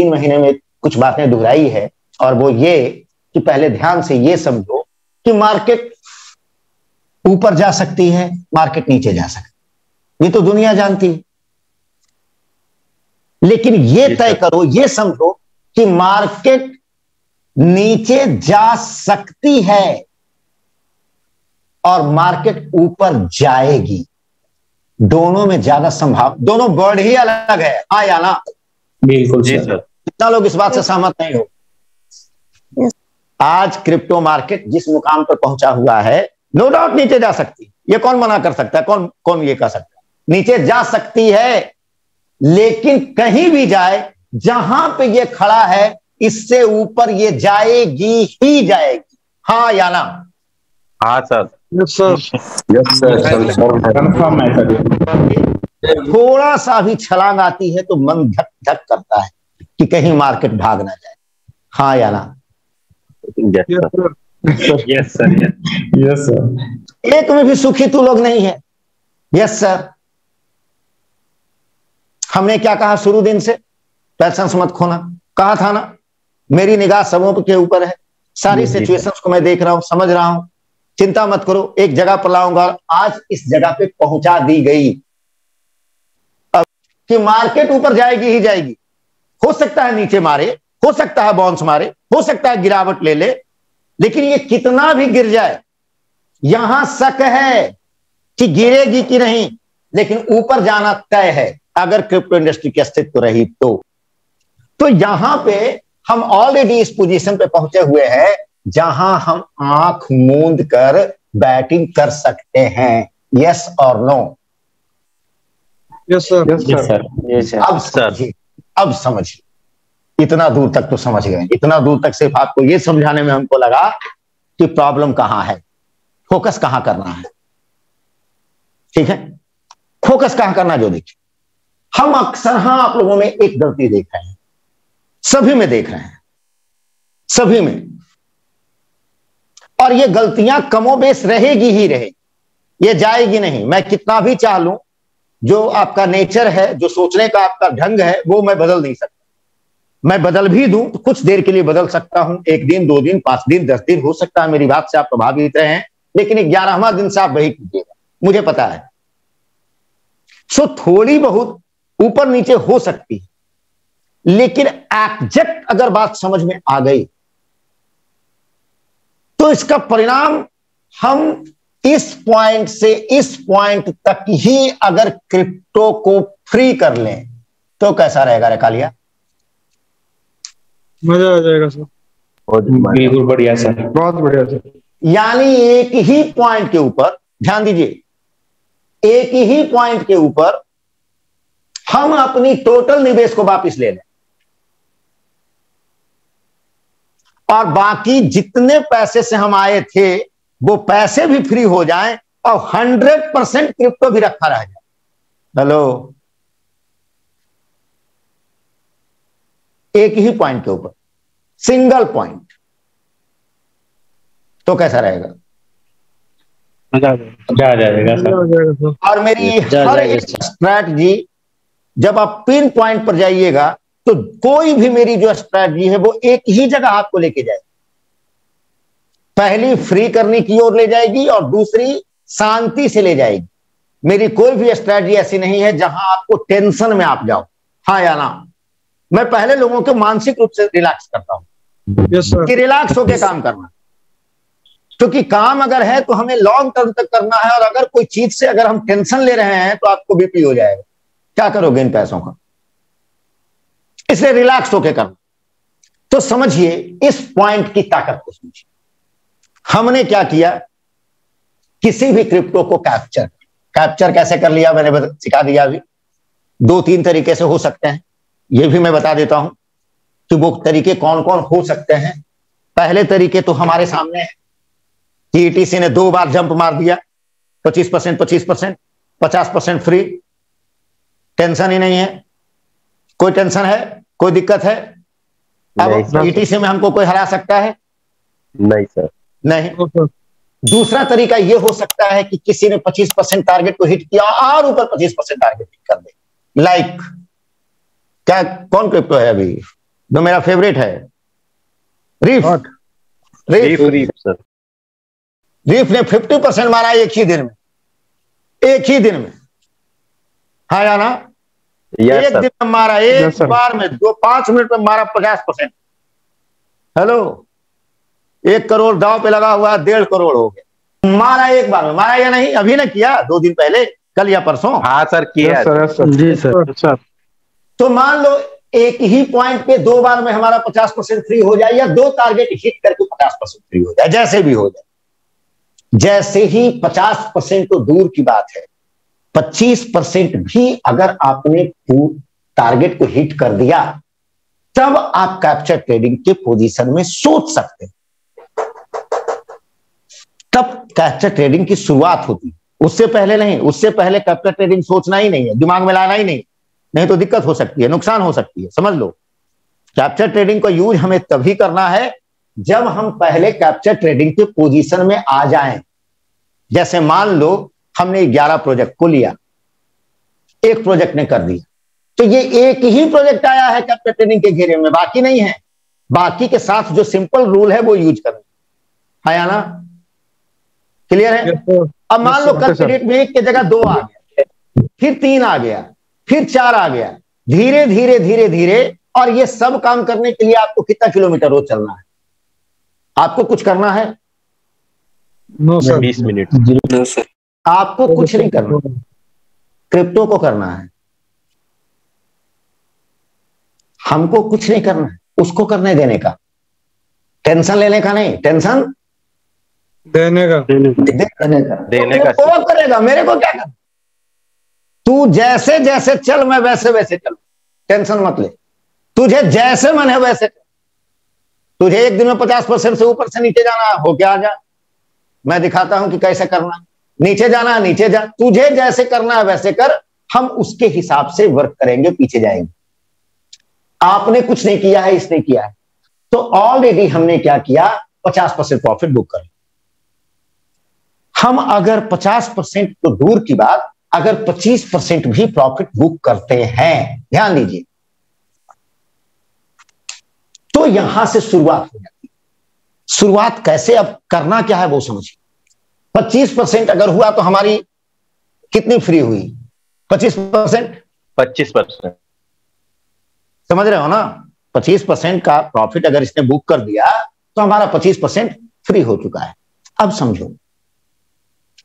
2-3 महीने में कुछ बातें दोहराई है, और वो ये कि पहले ध्यान से ये समझो कि मार्केट ऊपर जा सकती है, मार्केट नीचे जा सकती है, ये तो दुनिया जानती है। लेकिन ये तय करो, ये समझो कि मार्केट नीचे जा सकती है और मार्केट ऊपर जाएगी, दोनों में ज्यादा संभाव, दोनों वर्ड ही अलग है, हाँ या ना? बिल्कुल जी सर। कितना लोग इस बात से सहमत नहीं हो? आज क्रिप्टो मार्केट जिस मुकाम पर पहुंचा हुआ है, नो डाउट नीचे जा सकती है, ये कौन मना कर सकता है? कौन ये कह सकता है? नीचे जा सकती है, लेकिन कहीं भी जाए, जहां पे ये खड़ा है इससे ऊपर ये जाएगी ही जाएगी, हाँ या ना? हाँ sir. Yes sir, yes sir, confirm है सर। थोड़ा सा भी छलांग आती है तो मन धक धक करता है कि कहीं मार्केट भाग ना जाए, हाँ या ना? Yes sir, yes sir. एक में भी सुखी तू लोग नहीं है। Yes sir. हमने क्या कहा शुरू दिन से? पैशन मत खोना, कहा था ना? मेरी निगाह सबों के ऊपर है, सारी सिचुएशंस को मैं देख रहा हूं, समझ रहा हूं, चिंता मत करो, एक जगह पर लाऊंगा। आज इस जगह पे पहुंचा दी गई अब कि मार्केट ऊपर जाएगी ही जाएगी। हो सकता है नीचे मारे, हो सकता है बाउंस मारे, हो सकता है गिरावट ले ले, लेकिन ये कितना भी गिर जाए, यहां शक है कि गिरेगी कि नहीं, लेकिन ऊपर जाना तय है अगर क्रिप्टो इंडस्ट्री की अस्तित्व रही तो यहां पे हम ऑलरेडी इस पोजीशन पे पहुंचे हुए हैं जहां हम आंख मूंद कर बैटिंग कर सकते हैं। यस और no? Yes sir, yes sir. अब समझिए, इतना दूर तक तो समझ गए। इतना दूर तक सिर्फ आपको ये समझाने में हमको लगा कि प्रॉब्लम कहां है, फोकस कहां करना है। ठीक है, फोकस कहां करना, जो देखिए हम अक्सर आप लोगों में एक गलती देख रहे हैं, सभी में देख रहे हैं, सभी में, और ये गलतियां कमोबेश रहेगी ही रहेगी, ये जाएगी नहीं। मैं कितना भी चाह लूं, जो आपका नेचर है, जो सोचने का आपका ढंग है, वो मैं बदल नहीं सकता। मैं बदल भी दूं तो कुछ देर के लिए बदल सकता हूं, 1 दिन 2 दिन 5 दिन 10 दिन, हो सकता है मेरी बात से आप प्रभावित रहे, लेकिन 11वां दिन से आप वही कीजिएगा, मुझे पता है। सो थोड़ी बहुत ऊपर नीचे हो सकती है, लेकिन एग्जैक्ट अगर बात समझ में आ गई तो इसका परिणाम हम इस पॉइंट से इस पॉइंट तक ही अगर क्रिप्टो को फ्री कर लें तो कैसा रहेगा रे कालिया? मजा आ जाएगा सर। बिल्कुल बढ़िया सर, बहुत बढ़िया सर। यानी एक ही पॉइंट के ऊपर, ध्यान दीजिए, एक ही पॉइंट के ऊपर हम अपनी टोटल निवेश को वापस ले लें और बाकी जितने पैसे से हम आए थे वो पैसे भी फ्री हो जाएं और 100% क्रिप्टो भी रखा रह जाए। हेलो, एक ही पॉइंट के ऊपर, सिंगल पॉइंट, तो कैसा रहेगा? मजा आ जाएगा सर। और मेरी हर एक स्ट्रैटेजी, जब आप पिन पॉइंट पर जाइएगा तो कोई भी मेरी जो स्ट्रैटेजी है वो एक ही जगह आपको लेके जाएगी। पहली फ्री करने की ओर ले जाएगी और दूसरी शांति से ले जाएगी। मेरी कोई भी स्ट्रैटेजी ऐसी नहीं है जहां आपको टेंशन में आप जाओ, हाँ या ना? मैं पहले लोगों को मानसिक रूप से रिलैक्स करता हूं कि रिलैक्स होकर काम करना, क्योंकि काम अगर है तो हमें लॉन्ग टर्म तक करना है, और अगर कोई चीज से अगर हम टेंशन ले रहे हैं तो आपको बीपी हो जाएगा, क्या करोगे इन पैसों का? इसलिए रिलैक्स होकर करना। तो समझिए इस पॉइंट की ताकत को समझिए। हमने क्या किया, किसी भी क्रिप्टो को कैप्चर कैसे कर लिया, मैंने सिखा दिया। अभी 2-3 तरीके से हो सकते हैं, यह भी मैं बता देता हूं कि वो तरीके कौन कौन हो सकते हैं। पहले तरीके तो हमारे सामने है कि ईटीसी ने 2 बार जंप मार दिया, 25%, 25%, 50% फ्री, टेंशन ही नहीं है। कोई टेंशन है? कोई दिक्कत है? अब ईटीसी में हमको कोई हरा सकता है? नहीं सर, नहीं। दूसरा तरीका यह हो सकता है कि किसी ने 25% टारगेट को हिट किया और ऊपर 25% टारगेट हिट कर दे। लाइक क्या, कौन क्रिप्टो है अभी? जो मेरा फेवरेट है, रीफ। रीफ सर, रीफ ने 50% मारा एक ही दिन में, एक ही दिन में। हाँ या ना? एक दिन में मारा, एक बार में 5 मिनट में मारा 50%। हेलो, 1 करोड़ दाव पे लगा हुआ, 1.5 करोड़ हो गया, मारा एक बार में। मारा या नहीं? अभी ना किया, 2 दिन पहले, कल या परसों। हाँ सर, किया जी सर। तो मान लो एक ही पॉइंट पे 2 बार में हमारा 50% फ्री हो जाए, या 2 टारगेट हिट करके 50% फ्री हो जाए, जैसे भी हो जाए। जैसे ही 50% तो दूर की बात है, 25% भी अगर आपने टारगेट को हिट कर दिया, तब आप कैप्चर ट्रेडिंग के पोजीशन में सोच सकते हैं। तब कैप्चर ट्रेडिंग की शुरुआत होती है, उससे पहले नहीं। उससे पहले कैप्चर ट्रेडिंग सोचना ही नहीं है, दिमाग में लाना ही नहीं तो दिक्कत हो सकती है, नुकसान हो सकती है। समझ लो, कैप्चर ट्रेडिंग का यूज हमें तभी करना है जब हम पहले कैप्चर ट्रेडिंग के पोजीशन में आ जाएं। जैसे मान लो हमने 11 प्रोजेक्ट को लिया, एक प्रोजेक्ट ने कर दिया, तो ये एक ही प्रोजेक्ट आया है कैप्चर ट्रेडिंग के घेरे में, बाकी नहीं है। बाकी के साथ जो सिंपल रूल है वो यूज करना है ना? क्लियर है? अब मान लो कैप्चर में 1 की जगह 2 आ गया, फिर 3 आ गया, फिर 4 आ गया, धीरे धीरे धीरे धीरे। और ये सब काम करने के लिए आपको कितना किलोमीटर रोज चलना है? आपको कुछ करना है? No sir. 20 minute. No sir. आपको कुछ नहीं करना, क्रिप्टो को करना है। हमको कुछ नहीं करना है, उसको करने देने का, टेंशन लेने का नहीं, टेंशन देने का। वो करेगा, मेरे को क्या करना। तू जैसे जैसे चल, मैं वैसे वैसे चल, टेंशन मत ले। तुझे जैसे मन है वैसे चल। तुझे एक दिन में 50% से ऊपर से नीचे जाना हो क्या, आ जा, मैं दिखाता हूं कि कैसे करना। नीचे जाना है नीचे जा, तुझे जैसे करना है वैसे कर, हम उसके हिसाब से वर्क करेंगे, पीछे जाएंगे। आपने कुछ नहीं किया है, इसने किया है, तो ऑलरेडी हमने क्या किया, 50% प्रॉफिट बुक कर। हम अगर 50% तो दूर की बात, अगर 25% भी प्रॉफिट बुक करते हैं, ध्यान दीजिए, तो यहां से शुरुआत हो जाती है। शुरुआत कैसे, अब करना क्या है वो समझिए। 25% अगर हुआ तो हमारी कितनी फ्री हुई? 25%। 25%। समझ रहे हो ना? 25% का प्रॉफिट अगर इसने बुक कर दिया तो हमारा 25% फ्री हो चुका है। अब समझो,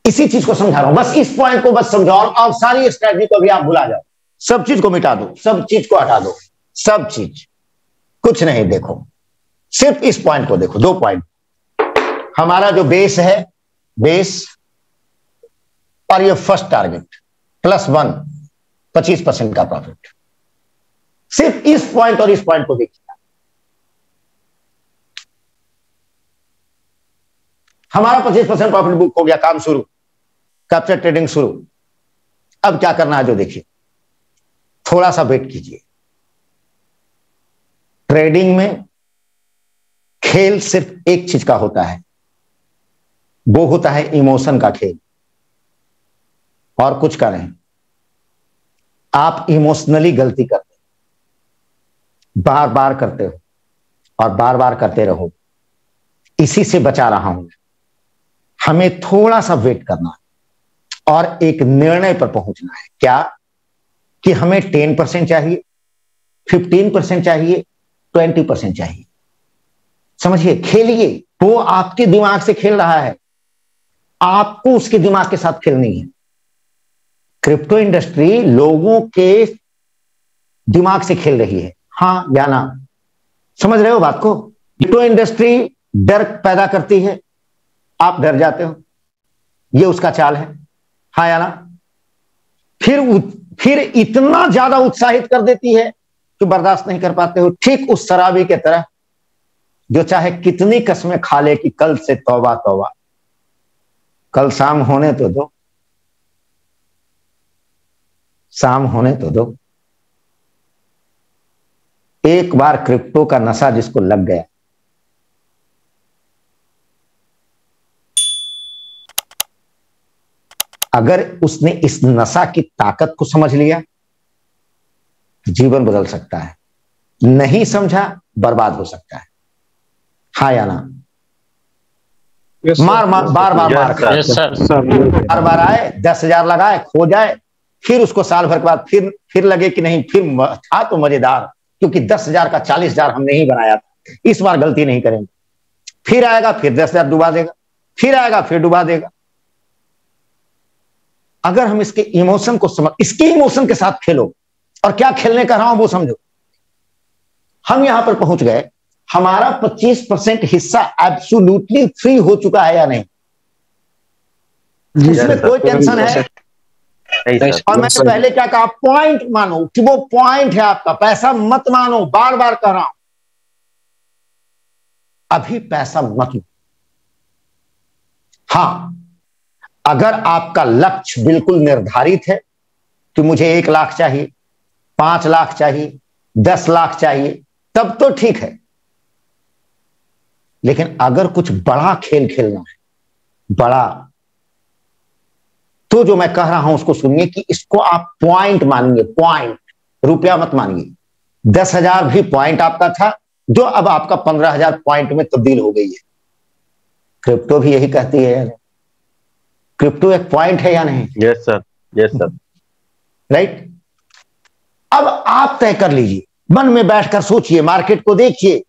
इसी चीज को समझा रहा हूं, बस इस पॉइंट को बस समझाओ, और सारी स्ट्रेटजी को भी आप भुला जाओ, सब चीज को मिटा दो, सब चीज को हटा दो, सब चीज, कुछ नहीं देखो, सिर्फ इस पॉइंट को देखो। 2 पॉइंट, हमारा जो बेस है, बेस और ये फर्स्ट टारगेट +1, 25% का प्रॉफिट। सिर्फ इस पॉइंट और इस पॉइंट को देखिए। हमारा 25% प्रॉफिट बुक हो गया, काम शुरू, कैप्चर ट्रेडिंग शुरू। अब क्या करना है जो देखिए, थोड़ा सा वेट कीजिए। ट्रेडिंग में खेल सिर्फ एक चीज का होता है, वो होता है इमोशन का खेल, और कुछ का नहीं। आप इमोशनली गलती करते हो, बार बार करते हो और बार बार करते रहो। इसी से बचा रहा हूं। हमें थोड़ा सा वेट करना है और एक निर्णय पर पहुंचना है। क्या कि हमें 10% चाहिए, 15% चाहिए, 20% चाहिए। समझिए, खेलिए। वो आपके दिमाग से खेल रहा है, आपको उसके दिमाग के साथ खेलनी है। क्रिप्टो इंडस्ट्री लोगों के दिमाग से खेल रही है, हाँ या ना? समझ रहे हो बात को? क्रिप्टो इंडस्ट्री डर पैदा करती है, आप डर जाते हो, ये उसका चाल है, हाँ या ना? फिर इतना ज्यादा उत्साहित कर देती है कि बर्दाश्त नहीं कर पाते हो। ठीक उस शराबी के तरह जो चाहे कितनी कसमें खा ले कि कल से तौबा तौबा, कल शाम होने तो दो, शाम होने तो दो। एक बार क्रिप्टो का नशा जिसको लग गया, अगर उसने इस नशा की ताकत को समझ लिया, जीवन बदल सकता है। नहीं समझा बर्बाद हो सकता है। हाँ या ना? Yes, sir. बार बार मार खा, यस सर। बार बार आए, 10,000 लगाए, खो जाए, फिर उसको साल भर के बाद फिर लगे कि नहीं, फिर था तो मजेदार, क्योंकि 10,000 का 40,000 हमने ही बनाया था, इस बार गलती नहीं करेंगे। फिर आएगा, फिर 10,000 डुबा देगा, फिर आएगा, फिर डुबा देगा। अगर हम इसके इमोशन को इसके इमोशन के साथ खेलो, और क्या खेलने कर रहा हूं वो समझो। हम यहां पर पहुंच गए, हमारा 25% हिस्सा एब्सोल्युटली फ्री हो चुका है या नहीं? इसमें कोई टेंशन है? और मैंने पहले क्या कहा, पॉइंट मानो कि वो पॉइंट है आपका, पैसा मत मानो, बार बार कह रहा हूं, अभी पैसा मत लो। हां, अगर आपका लक्ष्य बिल्कुल निर्धारित है कि मुझे 1 लाख चाहिए, 5 लाख चाहिए, 10 लाख चाहिए, तब तो ठीक है। लेकिन अगर कुछ बड़ा खेल खेलना है, बड़ा, तो जो मैं कह रहा हूं उसको सुनिए कि इसको आप पॉइंट मानिए, पॉइंट, रुपया मत मानिए। 10,000 भी पॉइंट आपका था, जो अब आपका 15,000 पॉइंट में तब्दील हो गई है। क्रिप्टो भी यही कहती है, क्रिप्टो एक पॉइंट है या नहीं? Yes sir, yes sir. Right? अब आप तय कर लीजिए, मन में बैठकर सोचिए, मार्केट को देखिए।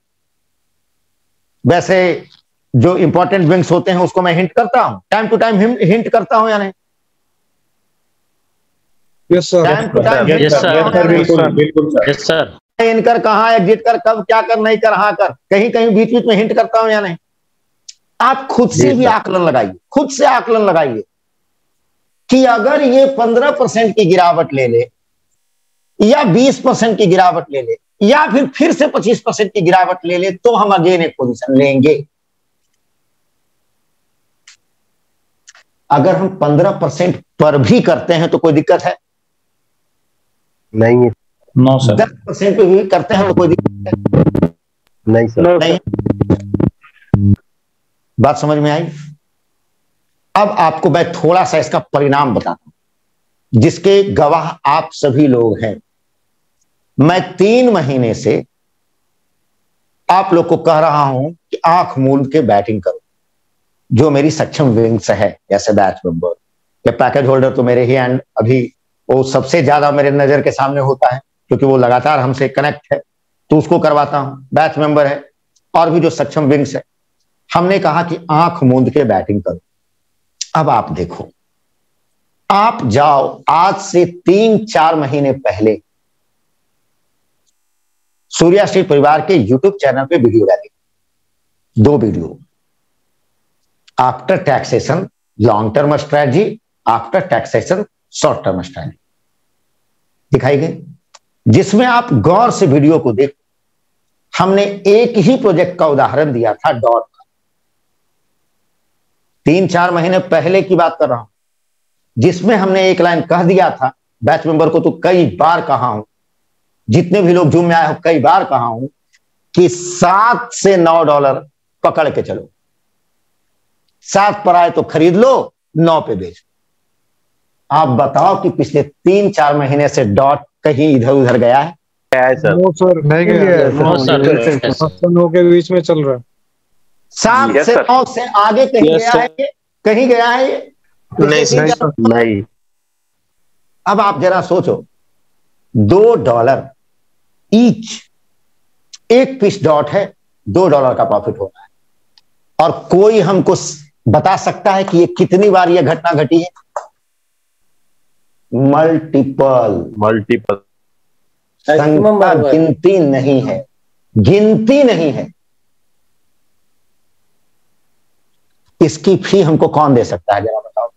वैसे जो इंपॉर्टेंट विंग्स होते हैं उसको मैं हिंट करता हूं, टाइम टू टाइम हिंट करता हूं या नहीं? Yes sir. Time to time yes sir, बिल्कुल सर, यस सर। इनकर कहां एग्जिट कर, कब क्या कर, नहीं कर, हाँ कर, कहीं कहीं बीच बीच में हिंट करता हूं या नहीं? आप खुद से भी आकलन लगाइए, खुद से आकलन लगाइए कि अगर ये 15% की गिरावट ले ले, या 20% की गिरावट ले ले, या फिर से 25% की गिरावट ले ले, तो हम अगेन एक पोजीशन लेंगे। अगर हम 15% पर भी करते हैं तो कोई दिक्कत है? नहीं, नो सर। 10% पे भी करते हैं तो कोई दिक्कत है? नहीं सर, नहीं। बात समझ में आई? अब आपको मैं थोड़ा सा इसका परिणाम बताता हूं, जिसके गवाह आप सभी लोग हैं। मैं 3 महीने से आप लोग को कह रहा हूं कि आंख मूंद के बैटिंग करो। जो मेरी सक्षम विंग्स है, जैसे बैच मेंबर या पैकेज होल्डर, तो मेरे ही एंड अभी वो सबसे ज्यादा मेरे नजर के सामने होता है, क्योंकि वो लगातार हमसे कनेक्ट है, तो उसको करवाता हूं। बैच मेंबर है और भी जो सक्षम विंग्स है, हमने कहा कि आंख मूंद के बैटिंग करो। अब आप देखो, आप जाओ, आज से 3-4 महीने पहले सूर्या स्ट्रीट परिवार के यूट्यूब चैनल पे वीडियो डाली, 2 video, after taxation long term strategy, after taxation short term strategy दिखाई गई, जिसमें आप गौर से वीडियो को देखो। हमने एक ही प्रोजेक्ट का उदाहरण दिया था, डॉट का, 3-4 महीने पहले की बात कर रहा हूं, जिसमें हमने एक लाइन कह दिया था। बैच मेंबर को तो कई बार कहा हूं, जितने भी लोग जूम में आए हो कई बार कहा हूं कि $7 से $9 पकड़ के चलो। 7 पर आए तो खरीद लो, 9 पे बेच। आप बताओ कि पिछले 3-4 महीने से डॉट कहीं इधर उधर गया है? सर, नो सर, नहीं गया। नो सर, नो के बीच में चल रहा है। 7 से 9 से आगे कहीं गया है ये? कहीं गया है ये? नहीं। अब आप जरा सोचो, $2 ईच, एक पीस डॉट है, $2 का प्रॉफिट हो रहा है। और कोई हमको बता सकता है कि ये कितनी बार ये घटना घटी है? मल्टीपल, संख्या गिनती नहीं है, गिनती नहीं है। इसकी फी हमको कौन दे सकता है, जरा बताओ।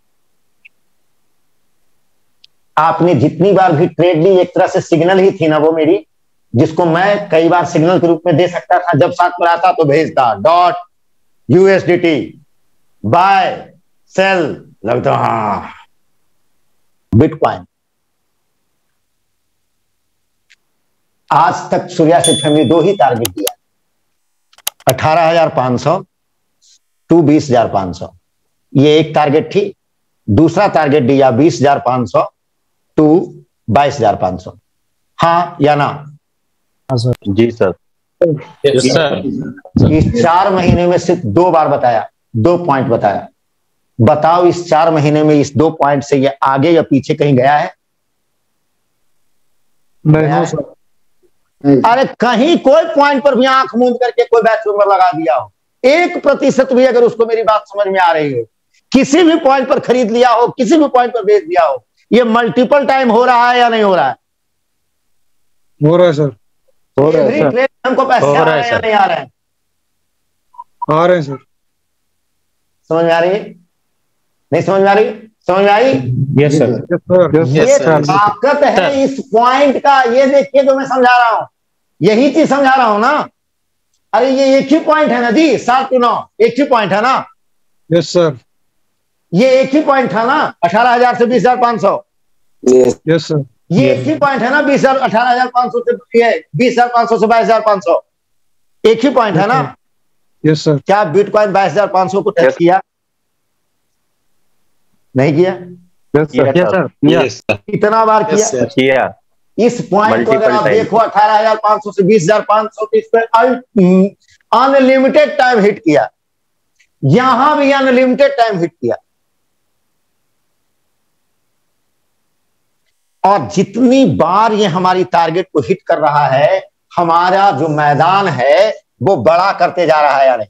आपने जितनी बार भी ट्रेड ली, एक तरह से सिग्नल ही थी ना वो मेरी, जिसको मैं कई बार सिग्नल के रूप में दे सकता था। जब 7 पर आता तो भेजता डॉट USDT बाय सेल, लगता हाँ बिटकॉइन। आज तक सूर्या स्ट्रीट फैमिली 2 ही टारगेट दिया, 18,500 टू 20,500, ये एक टारगेट थी। दूसरा टारगेट दिया 20,500 टू 22,500। हाँ या ना? जी सर। Yes sir. इस 4 महीने में सिर्फ 2 बार बताया, 2 पॉइंट बताया। बताओ इस 4 महीने में इस 2 पॉइंट से ये आगे या पीछे कहीं गया है? नहीं हो सर। अरे कहीं कोई पॉइंट पर भी आंख मूंद करके कोई बैच नंबर लगा दिया हो, 1% भी अगर उसको मेरी बात समझ में आ रही हो, किसी भी पॉइंट पर खरीद लिया हो, किसी भी पॉइंट पर बेच दिया हो, ये मल्टीपल टाइम हो रहा है या नहीं हो रहा है? हो रहा है सर। हो रहा है एवरी सर। ट्रेड हमको पैसे हो आ रहा रहे है हैं या सर। नहीं आ रहे हैं? आ रहे हैं सर। समझ में आ रही है? नहीं समझ में आ रही? समझ में आई? Yes sir. Yes sir. ये Yes, sir. ताकत है इस पॉइंट का। ये देखिए जो मैं समझा रहा हूं, यही चीज समझा रहा हूं ना। अरे ये एक ही पॉइंट है ना जी, 7 to 9 एक ही पॉइंट है ना। Yes sir. ये एक ही पॉइंट था ना, 18,000 से 20,500। Yes sir. ये एक ही पॉइंट है ना, 18,500 से 20,500 से 22,500 एक ही पॉइंट है ना। Yes sir. क्या बिटकॉइन 22,500 को टच किया? नहीं किया? Yes sir. Yes sir. Yes sir. कितना बार किया? किया। इस पॉइंट को अगर Multiple आप time. देखो 18,500 से 20,500 तो इस पर अनलिमिटेड टाइम हिट किया, यहां भी अनलिमिटेड टाइम हिट किया। और जितनी बार ये हमारी टारगेट को हिट कर रहा है, हमारा जो मैदान है वो बड़ा करते जा रहा है यार।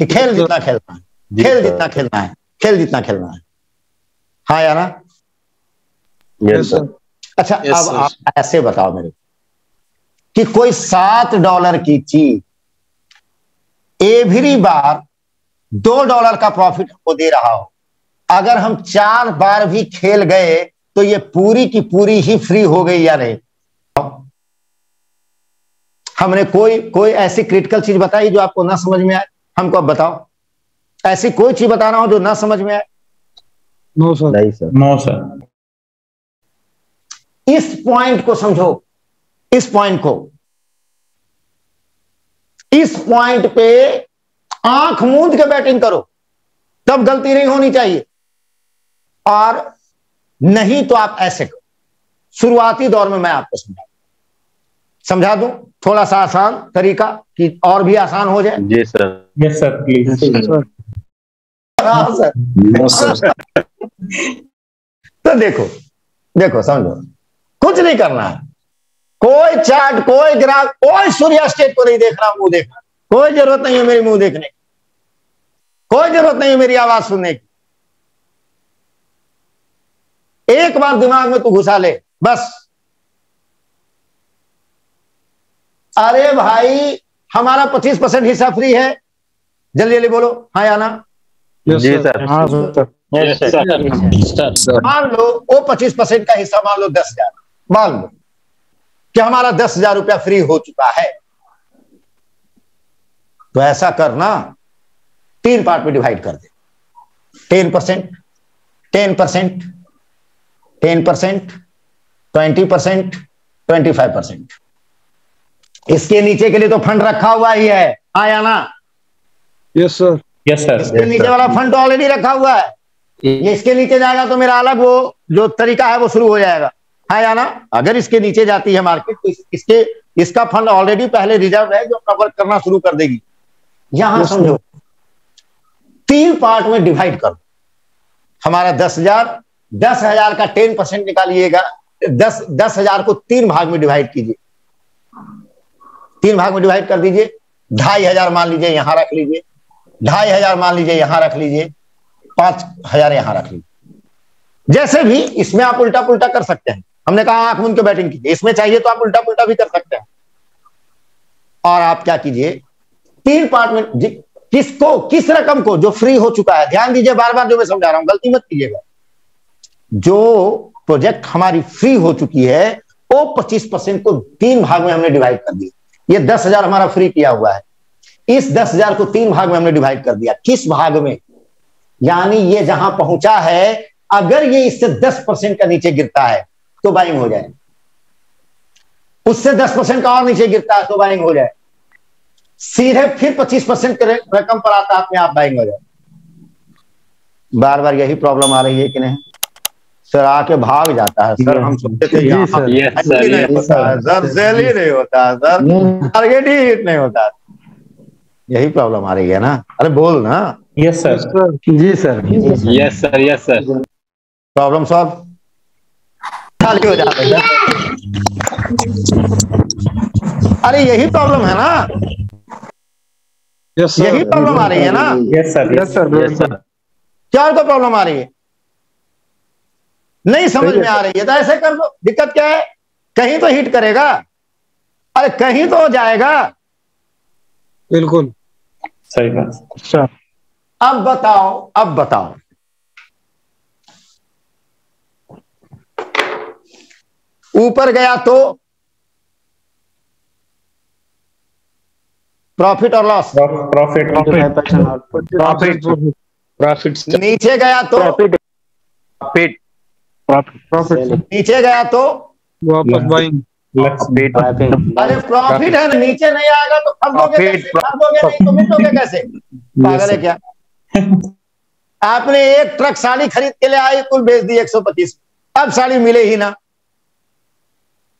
कि खेल जितना खेलना है, खेल जितना खेलना है, खेल जितना खेलना है। हाँ यार ना? Yes sir. अच्छा Yes, अब sir. आप ऐसे बताओ मेरे को कि कोई $7 की चीज एवरी बार $2 का प्रॉफिट हमको दे रहा हो, अगर हम 4 बार भी खेल गए तो ये पूरी की पूरी ही फ्री हो गई या नहीं? हमने कोई ऐसी क्रिटिकल चीज बताई जो आपको ना समझ में आए? हमको अब बताओ, ऐसी कोई चीज बताना हो जो ना समझ में आए? No sir. नहीं सर। No sir. इस पॉइंट को समझो, इस पॉइंट को, इस पॉइंट पे आंख मूंद के बैटिंग करो, तब गलती नहीं होनी चाहिए। और नहीं तो आप ऐसे करो। शुरुआती दौर में मैं आपको समझा दूं थोड़ा सा आसान तरीका कि और भी आसान हो जाए। जी sir. Yes sir please. Sir. हाँ सर। No sir. तो देखो देखो समझो, कुछ नहीं करना है। कोई चार्ट, कोई ग्राफ, कोई सूर्य स्टेट को नहीं देखना, मुंह देखना। कोई जरूरत नहीं है मेरी मुंह देखने की, कोई जरूरत नहीं है मेरी आवाज सुनने की। एक बार दिमाग में तू घुसा ले बस। अरे भाई हमारा 25% हिस्सा फ्री है, जल्दी जल्दी बोलो हाँ या ना। यस जी सर। सर। हाँ सर। Yes sir. मान लो वो 25% का हिस्सा, मान लो 10,000, मान लो कि हमारा 10,000 रुपया फ्री हो चुका है। तो ऐसा करना, 3 पार्ट में डिवाइड कर दे। 10%, 10%, 10%, 20%, 25%। इसके नीचे के लिए तो फंड रखा हुआ ही है, हाँ या ना? Yes sir. Yes sir. इसके नीचे वाला फंड तो ऑलरेडी रखा हुआ है। ये इसके नीचे जाएगा तो मेरा अलग वो जो तरीका है वो शुरू हो जाएगा, हाँ या ना? अगर इसके नीचे जाती है मार्केट तो इसका फंड ऑलरेडी पहले रिजर्व है जो कवर करना शुरू कर देगी। यहां समझो 3 पार्ट में डिवाइड करो। हमारा 10,000, 10,000 का 10% निकालिएगा। 10,000 को 3 भाग में डिवाइड कीजिए, 3 भाग में डिवाइड कर दीजिए। 2,500 मान लीजिए यहां रख लीजिए, 2,500 मान लीजिए यहां रख लीजिए, 5,000 यहां रख लीजिए। जैसे भी इसमें आप उल्टा पुल्टा कर सकते हैं। हमने कहा आंख मूंद के बैटिंग कीजिए, इसमें चाहिए तो आप उल्टा पुल्टा भी कर सकते हैं। और आप क्या कीजिए, 3 पार्ट में किसको, किस रकम को जो फ्री हो चुका है, ध्यान दीजिए बार बार जो मैं समझा रहा हूं, गलती मत कीजिएगा। जो प्रोजेक्ट हमारी फ्री हो चुकी है वो 25% को 3 भाग में हमने डिवाइड कर दिया। ये 10,000 हमारा फ्री किया हुआ है, इस 10,000 को 3 भाग में हमने डिवाइड कर दिया। किस भाग में? यानी ये जहां पहुंचा है, अगर ये इससे 10% का नीचे गिरता है तो बाइंग हो जाए, उससे 10% का और नीचे गिरता है तो बाइंग हो जाए, सीधे फिर 25% रकम पर आता है अपने आप बाइंग हो जाए। बार बार यही प्रॉब्लम आ रही है कि नहीं? सर आके भाग जाता है सर। हम सोचते थे जी सर। नहीं होता है सर, सेल ही नहीं होता है सर, टारगेट ही हिट नहीं होता। यही प्रॉब्लम आ रही है ना। अरे बोल ना। Yes sir. जी sir. Yes sir. Yes sir. Problem solve खाली हो जाता है सर। अरे यही प्रॉब्लम है ना, यस यही सर। प्रॉब्लम आ रही है ना। Yes sir. Yes sir. Yes sir. क्या और तो प्रॉब्लम आ रही है, नहीं समझ में आ रही है तो ऐसे कर लो। दिक्कत क्या है, कहीं तो हिट करेगा, अरे कहीं तो हो जाएगा। बिल्कुल सही बात। सर। अब बताओ, अब बताओ, ऊपर गया तो प्रॉफिट और लॉस, प्रॉफिट। प्रॉफिट। प्रॉफिट। नीचे गया तो प्रॉफिट। प्रॉफिट नीचे गया तो वापस बाइंग। अरे प्रॉफिट है ना, नीचे नहीं आएगा तो खरीदोगे कैसे, खरीदोगे नहीं तो मिटोगे कैसे, पागल है क्या। आपने एक ट्रक साड़ी खरीद के ले आई, कुल बेच दी 125, अब साड़ी मिले ही ना।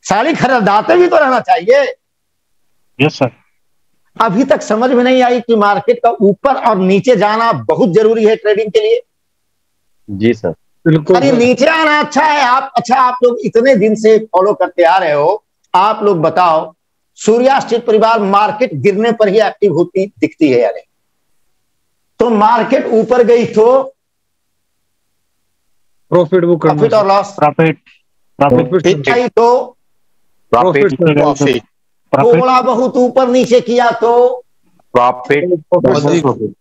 साड़ी खरीदाते भी तो रहना चाहिए। Yes sir. अभी तक समझ में नहीं आई कि मार्केट का ऊपर और नीचे जाना बहुत जरूरी है ट्रेडिंग के लिए। जी सर। बिल्कुल अरे नीचे आना अच्छा है। आप लोग इतने दिन से फॉलो करते आ रहे हो, आप लोग बताओ सूर्यास्थित परिवार मार्केट गिरने पर ही एक्टिव होती दिखती है या नहीं। तो मार्केट ऊपर गई तो प्रॉफिट बुक करना। प्रॉफिट और लॉस, प्रॉफिट आई तो प्रॉफिट थोड़ा बहुत ऊपर नीचे किया तो प्रॉफिट।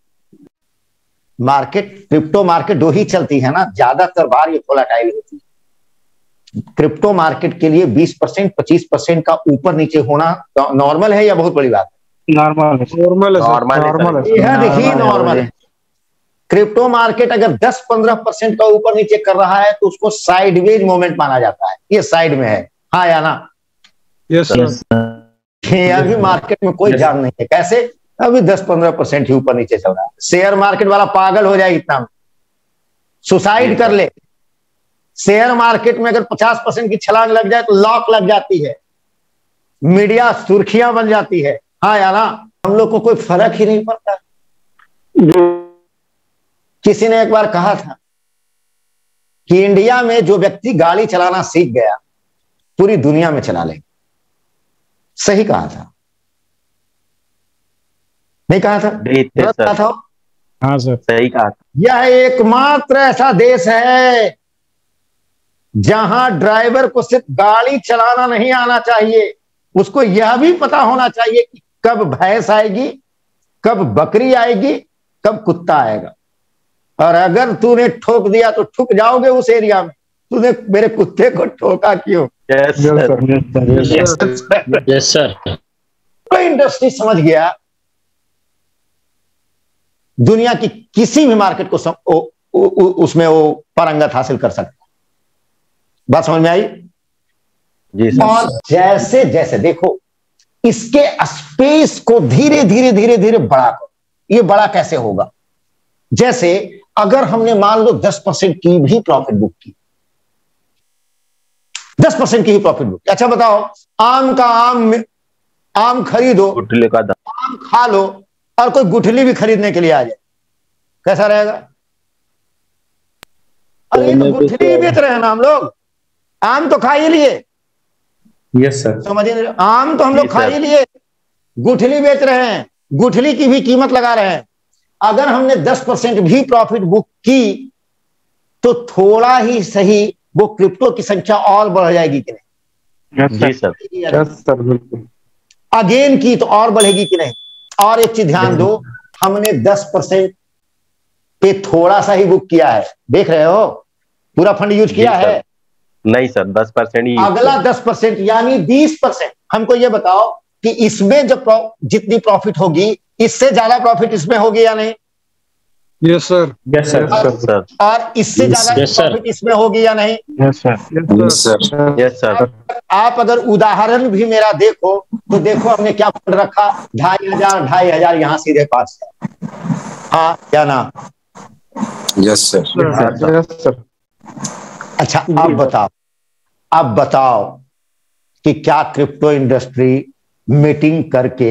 मार्केट, क्रिप्टो मार्केट दो ही चलती है ना, ज्यादातर बार ये वोलेटाइल होती है। क्रिप्टो मार्केट के लिए 20% 25% का ऊपर नीचे होना नॉर्मल है या बहुत बड़ी बात है? नॉर्मल है। बेहद ही नॉर्मल है। क्रिप्टो मार्केट अगर 10-15% का ऊपर नीचे कर रहा है तो उसको साइडवेज मोमेंट माना जाता है, ये साइड में है, हाँ या ना। Yes sir. अभी मार्केट में कोई जान नहीं है कैसे, अभी 10-15% ही ऊपर नीचे चल रहा है। शेयर मार्केट वाला पागल हो जाए इतना में, सुसाइड कर ले। शेयर मार्केट में अगर 50% की छलांग लग जाए तो लॉक लग जाती है, मीडिया सुर्खियां बन जाती है, हाँ या ना। हम लोग को कोई फर्क ही नहीं पड़ता। किसी ने एक बार कहा था कि इंडिया में जो व्यक्ति गाड़ी चलाना सीख गया पूरी दुनिया में चला ले। सही कहा था, नहीं कहा था? गलत कहा था? हाँ सर सही कहा। यह एकमात्र ऐसा देश है जहां ड्राइवर को सिर्फ गाड़ी चलाना नहीं आना चाहिए, उसको यह भी पता होना चाहिए कि कब भैंस आएगी, कब बकरी आएगी, कब कुत्ता आएगा। और अगर तूने ठोक दिया तो ठुक जाओगे उस एरिया में। तूने मेरे कुत्ते को ठोका क्यों? Yes sir. कोई इंडस्ट्री समझ गया दुनिया की किसी भी मार्केट को उसमें वो पारंगत हासिल कर सकता है। बात समझ में आई? जी सर। और जैसे जैसे देखो इसके स्पेस को धीरे धीरे धीरे धीरे बड़ा करो। ये बड़ा कैसे होगा? जैसे अगर हमने मान लो 10% की भी प्रॉफिट बुक की, 10% की ही प्रॉफिट बुक। अच्छा बताओ, आम का आम खरीदो, गुठली का आम खा लो और कोई गुठली भी खरीदने के लिए आ जाए, कैसा रहेगा? अरे तो गुठली ही बेच रहे हैं ना हम लोग, आम तो खा ही लिए। Yes sir. समझिए, आम तो हम लोग खा ही लिए, गुठली बेच रहे हैं, गुठली की भी कीमत लगा रहे हैं। अगर हमने 10% भी प्रॉफिट बुक की तो थोड़ा ही सही वो क्रिप्टो की संख्या और बढ़ जाएगी कि नहीं? जी सर। यस सर बिल्कुल। अगेन की तो और बढ़ेगी कि नहीं? और एक चीज ध्यान दो, हमने 10% पे थोड़ा सा ही बुक किया है, देख रहे हो? पूरा फंड यूज किया है? नहीं सर, 10% ही। अगला 10% यानी 20%। हमको ये बताओ कि इसमें जो जितनी प्रॉफिट होगी इससे ज्यादा प्रॉफिट इसमें होगी या नहीं? Yes sir. Yes sir. और इससे ज्यादा प्रॉफिट इसमें होगी या नहीं? Yes sir. Yes sir. आप अगर उदाहरण भी मेरा देखो तो देखो हमने क्या फंड रखा, 2500 यहाँ सीधे पास है, हाँ या ना? Yes sir. Yes sir. अच्छा अब बताओ कि क्या क्रिप्टो इंडस्ट्री मीटिंग करके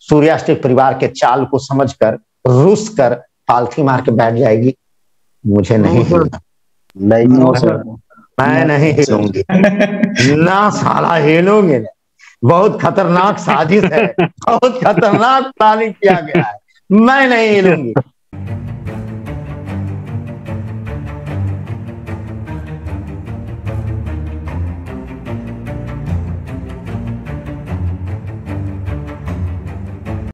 सूर्यास्तिक परिवार के चाल को समझकर रुस कर पालथी मार के बैठ जाएगी? मुझे नहीं हिलना, मैं नहीं हिलूंगी ना, साला हिलूंगी नहीं। बहुत खतरनाक साजिश है, बहुत खतरनाक प्लानिंग किया गया है, मैं नहीं हिलूंगी।